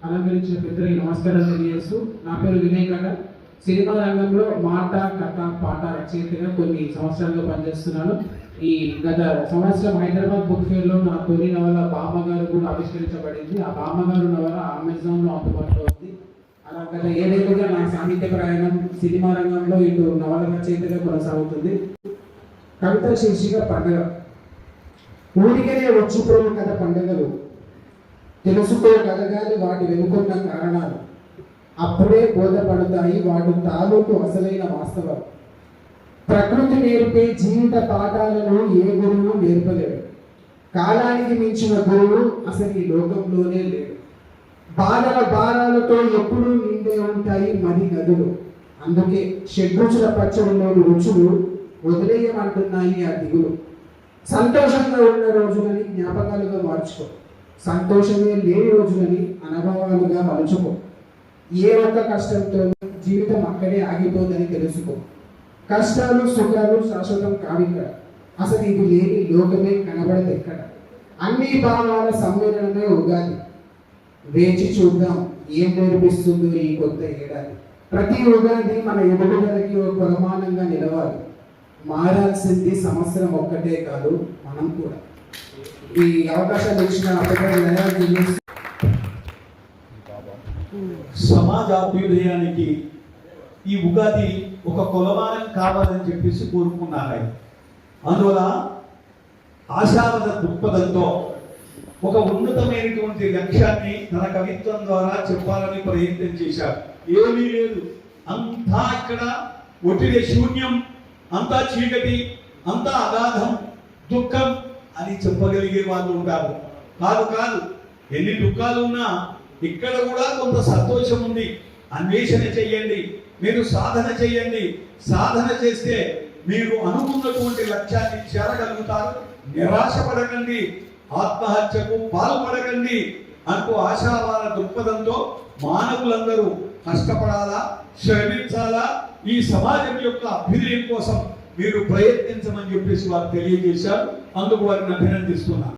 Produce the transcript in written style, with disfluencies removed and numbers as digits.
అలంకరించిన పెద్దలకి నమస్కారం తెలియజేస్తూ, నా పేరు వినయ్ కట. సినిమా రంగంలో మాట, కథ, పాట రచయితగా కొన్ని సంవత్సరాలుగా పనిచేస్తున్నాను. ఈ గత సంవత్సరం హైదరాబాద్ బుక్ ఫేర్లో నా తొలి నవల బామ్మగారు కూడా ఆవిష్కరించబడింది. ఆ బామ్మగారు నవల అమెజాన్లో అందుబాటులో ఉంది. అలా గత ఏడేళ్ళుగా నా సాహిత్య ప్రయాణం సినిమా రంగంలో ఇటు నవల రచయితగా కొనసాగుతుంది. కవిత శీర్షిక పండుగ. ఊరికనే వచ్చిపోయిన కథ పండుగలు, తెలుసుకోగలగాలి వాటి వెనుకున్న కారణాలు, అప్పుడే బోధపడతాయి వాటి తాలూకు అసలైన వాస్తవం. ప్రకృతి నేర్పే జీవిత పాఠాలను ఏ గురువు నేర్పలేడు. కాలానికి మించిన గురువు అసలు ఈ లోకంలోనే లేడు. బాధల భారాలతో ఎప్పుడూ నిండే ఉంటాయి మది నదులు. అందుకే షడ్రుచుల పచ్చడిలోని రుచులు వదిలేయమంటున్నాయి ఆ దిగులు. సంతోషంగా ఉన్న రోజులని జ్ఞాపకాలుగా మార్చుకో, సంతోషమే లేని రోజులని అనుభవాలుగా మలుచుకో. ఏ ఒక్క కష్టంతో జీవితం అక్కడే ఆగిపోదని తెలుసుకో. కష్టాలు సుఖాలు శాశ్వతం కావిక్కడ. అసలు ఇది లేని లోకమే కనబడదు ఎక్కడ. అన్ని భావాల సమ్మేళనమే ఉగాది. వేచి చూద్దాం ఏం నేర్పిస్తుందో ఈ కొత్త ఏడాది. ప్రతి ఉగాది మన ఎదుగుదలకి ఒక కొలమానంగా నిలవాలి. మారాల్సింది సంవత్సరం ఒక్కటే కాదు, మనం కూడా. ఈ అవకాశాలు ఇచ్చిన సమాజ అభ్యుదయానికి ఈ ఉగాది ఒక కొలమానం కావాలని చెప్పేసి కోరుకున్నారు. అందువల్ల ఆశావాద దృక్పథంతో ఒక ఉన్నతమైనటువంటి లక్ష్యాన్ని తన కవిత్వం ద్వారా చెప్పాలని ప్రయత్నం చేశారు. ఏమీ లేదు, అంతా ఇక్కడ ఒట్టిదే, శూన్యం, అంతా చీకటి, అంతా అగాధం, దుఃఖం అని చెప్పగలిగే వాళ్ళు ఉంటారు. కాదు కాదు, ఎన్ని దుఃఖాలు ఉన్నా ఇక్కడ కూడా కొంత సంతోషం ఉంది. అన్వేషణ చెయ్యండి, మీరు సాధన చెయ్యండి. సాధన చేస్తే మీరు అనుకున్నటువంటి లక్ష్యాన్ని చేరగలుగుతారు. నిరాశపడకండి, ఆత్మహత్యకు పాల్పడకండి అంటూ ఆశావాద దృక్పథంతో మానవులందరూ కష్టపడాలా, శ్రమించాలా, ఈ సమాజం యొక్క అభ్యుదయం కోసం మీరు ప్రయత్నించమని చెప్పేసి వారు తెలియజేశారు. అందుకు వారిని అభినందిస్తున్నారు.